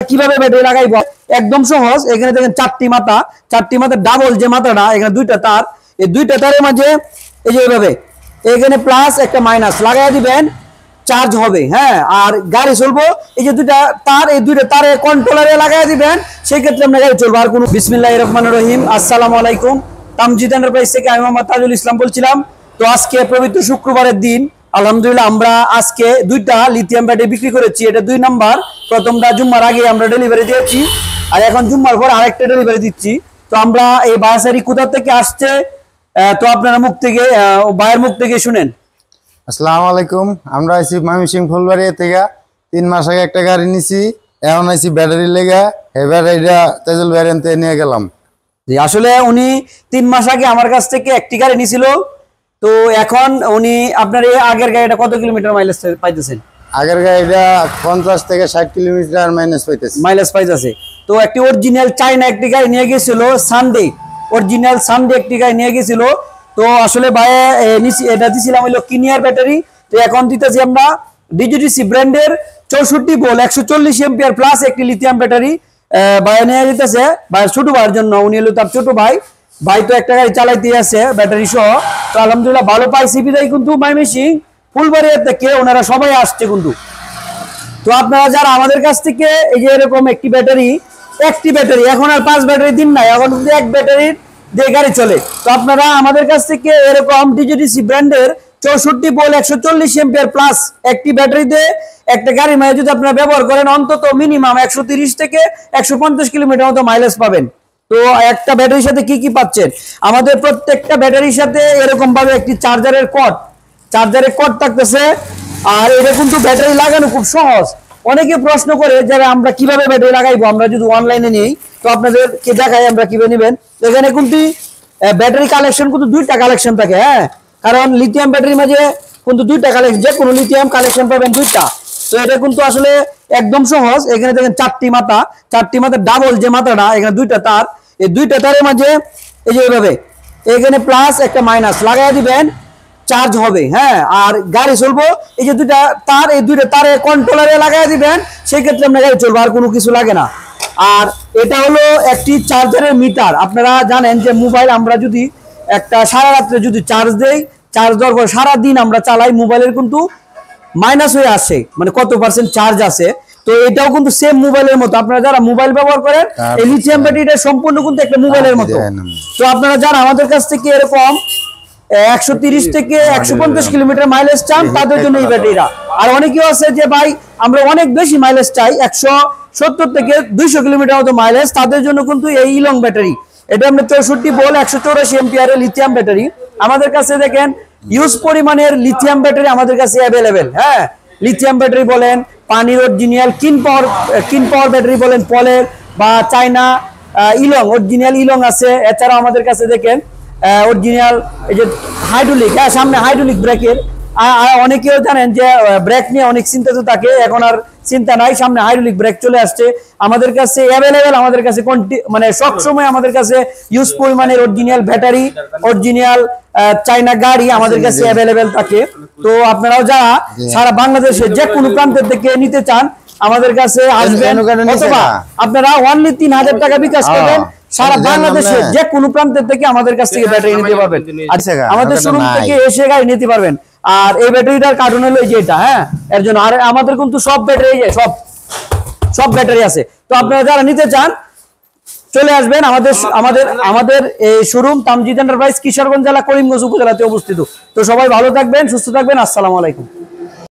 কিভাবে ব্যাটারি লাগাইবো একদম সহজ। এখানে দেখেন চারটি মাথা ডাবল যে মাথাটা, এখানে দুইটা তার, এই দুইটা তারের মাঝে এই যে এইভাবে এখানে প্লাস একটা মাইনাস লাগাই দিবেন, চার্জ হবে। হ্যাঁ, আর গাড়ি চলবো এই যে দুইটা তার, এই দুইটা তারে কন্ট্রোলারে লাগাই দিবেন, সেই ক্ষেত্রে আপনার গাড়ি চলবো। আর কোনো বিসমিল্লাহির রহমানির রহিম। আসসালামু আলাইকুম। তামজিদ এন্টারপ্রাইজ থেকে আমি মোহাম্মদ তাজুল ইসলাম বলছিলাম। তো আজকে পবিত্র শুক্রবারের দিন আলহামদুলিল্লাহ আমরা আজকে দুইটা লিথিয়াম ব্যাটারি বিক্রি করেছি। এটা 2 নাম্বার, প্রথমটা জুম্মার আগে আমরা ডেলিভারি দিয়েছি, আর এখন জুম্মার পর আরেকটা ডেলিভারি দিচ্ছি। তো আমরা এই বাসারি কোথা থেকে আসছে তো আপনারা মুখ থেকে ভাইয়ের মুখ থেকে শুনেন। আসসালামু আলাইকুম। আমরা আইছি ময়মনসিংহ ফুলবাড়িয়া থেকে 3 মাস আগে একটা গাড়ি নিছি, এখন আইছি ব্যাটারি লেগা। এই ব্যাটারিটা তেজল ভ্যারিয়েন্টে নিয়ে গেলাম। আসলে উনি 3 মাস আগে আমার কাছ থেকে একটি গাড়ি নিছিল। তো এখন উনি আপনার এই আগের গাড়িটা কত কিলোমিটার মাইলেজ পাইতেছেন? আগের গাড়িটা 50 থেকে 60 কিলোমিটার মাইলেজ পাইতেছে। তো একটি অরিজিনাল চাইনা একটি গাড়ি নিয়ে গেছিল, সানডে অরিজিনাল সানডে একটি গাড়ি নিয়ে গেছিল। তো আসলে ভাই এটা দিছিলাম হলো কিনিয়ার ব্যাটারি। তো এখন দিতেছি আমরা ডিজিটিসি ব্র্যান্ডের 64 ভোল্ট 140 এম্পিয়ার প্লাস একটি লিথিয়াম ব্যাটারি ভাই নিয়ে যেতেছে ভাইয়ের ছোট ভাইয়ের জন্য। উনি হলো তার ছোট ভাই তো একটা গাড়ি চালাইতে আছে ব্যাটারি সহ। তো আলহামদুলিল্লাহ ভালো পাইছি বিদায় কিন্তু ময়মনসিংহ ফুলবাড়িয়া থেকে ওনারা সবাই আসছে কিন্তু। তো আপনারা যারা আমাদের কাছ থেকে এই যে এরকম একটি ব্যাটারি এখন আর 5 ব্যাটারি দিন নাই, এখন কিন্তু এক ব্যাটারির দিয়ে গাড়ি চলে। তো আপনারা আমাদের কাছ থেকে এরকম ডিজিটিসি ব্র্যান্ডের 64 ভোল্ট 140 এম্পিয়ার প্লাস একটি ব্যাটারিতে একটা গাড়ি মাইলেজ যদি আপনারা ব্যবহার করেন অন্তত মিনিমাম 130 থেকে 150 কিলোমিটার মতো মাইলেজ পাবেন। তো একটা ব্যাটারির সাথে কি কি পাচ্ছেন, আমাদের প্রত্যেকটা ব্যাটারির সাথে এরকম ভাবে একটি চার্জারের কর্ড থাকতেছে। আর এটা কিন্তু ব্যাটারি লাগানো খুব সহজ। অনেকে প্রশ্ন করে যে আমরা কিভাবে ব্যাটারি লাগাইবো, আমরা যদি অনলাইনে নেই তো আপনাদেরকে দেখাই আমরা কিভাবে নেবেন। এখানে কিন্তু ব্যাটারি কালেকশন কিন্তু 2টা কালেকশন থাকে। হ্যাঁ, কারণ লিথিয়াম ব্যাটারির মাঝে কিন্তু 2টা কালেকশন, যে কোনো লিথিয়াম কালেকশন পাবেন 2টা। তো এটা কিন্তু আসলে একদম সহজ। এখানে দেখেন চারটি মাথা ডাবল যে মাথাটা, এখানে দুইটা তার, এই দুইটা তারের মাঝে এই যে এইভাবে এখানে প্লাস একটা মাইনাস লাগাই দিবেন, চার্জ হবে। হ্যাঁ, আর গাড়ি চলবো এই যে দুইটা তার, এই দুইটা তারে কন্ট্রোলারে লাগাই দিবেন, সেই ক্ষেত্রে আপনার গাড়ি চলবো, আর কোনো কিছু লাগে না। আর এটা হলো একটি চার্জারের মিটার। আপনারা জানেন যে মোবাইল আমরা যদি একটা সারা রাত্রে যদি চার্জ দেই, চার্জ দেওয়ার পর সারাদিন আমরা চালাই, মোবাইলের কিন্তু মাইনাস হয়ে আসে, মানে কত % চার্জ আছে। তো এটাও কিন্তু সেম মোবাইলের মতো। আপনারা যারা মোবাইল ব্যবহার করেন এই লিথিয়াম ব্যাটারিটা সম্পূর্ণ কিন্তু একটা মোবাইলের মতো। তো আপনারা যারা আমাদের কাছ থেকে এরকম 130 থেকে 150 কিলোমিটার মাইলেজ চান তাদের জন্য এই ব্যাটারিটা। আর অনেকেও আছে যে ভাই আমরা অনেক বেশি মাইলেজ চাই, 170 থেকে 200 কিলোমিটার মতো মাইলেজ, তাদের জন্য কিন্তু এই ইলং ব্যাটারি। এটা আমরা 64 ভোল্ট 184 এম্পিয়ারের লিথিয়াম ব্যাটারি। আমাদের কাছে দেখেন ইউজ পরিমাণের লিথিয়াম ব্যাটারি আমাদের কাছে অ্যাভেলেবেল। হ্যাঁ, লিথিয়াম ব্যাটারি বলেন, পানির অরিজিনাল কিন পাওয়ার ব্যাটারি বলেন, পলের বা চাইনা ইলং অরিজিনাল ইলং আছে। এছাড়াও আমাদের কাছে দেখেন অরিজিনাল এই যে হাইড্রোলিক, হ্যাঁ সামনে হাইড্রোলিক ব্রেকের। অনেকেও জানেন যে ব্রেক নিয়ে অনেক চিন্তা তো থাকে, এখন আর চিন্তা নাই, সামনে হাইড্রোলিক ব্রেক চলে আসছে আমাদের কাছে অ্যাভেলেবেল। আমাদের কাছে মানে সবসময় আমাদের কাছে ইউজ পরিমাণের অরিজিনাল ব্যাটারি, অরিজিনাল চাইনা গাড়ি আমাদের কাছে অ্যাভেলেবেল থাকে। তো আপনারাও যারা সারা বাংলাদেশে যে কোনো প্রান্তের থেকে নিতে চান আমাদের কাছে আসবেন, অথবা আপনারা অনলি 3000 টাকা বিকাশ করবেন, সারা বাংলাদেশে যে কোনো প্রান্তের থেকে আমাদের কাছ থেকে ব্যাটারি নিতে পারবেন। আমাদের শোরুম থেকে এসে গাড়ি নিতে পারবেন। আর এই ব্যাটারিটার কার্টুন হলো এই যে এটা। হ্যাঁ, এর জন্য আর আমাদের কিন্তু সব ব্যাটারি সব ব্যাটারি আছে। তো আপনারা যারা নিতে চান চলে আসবেন আমাদের এই শোরুম তামজিদ এন্টারপ্রাইজ কিশোরগঞ্জ জেলা করিমগঞ্জ উপজেলাতে অবস্থিত। তো সবাই ভালো থাকবেন, সুস্থ থাকবেন। আসসালামু আলাইকুম।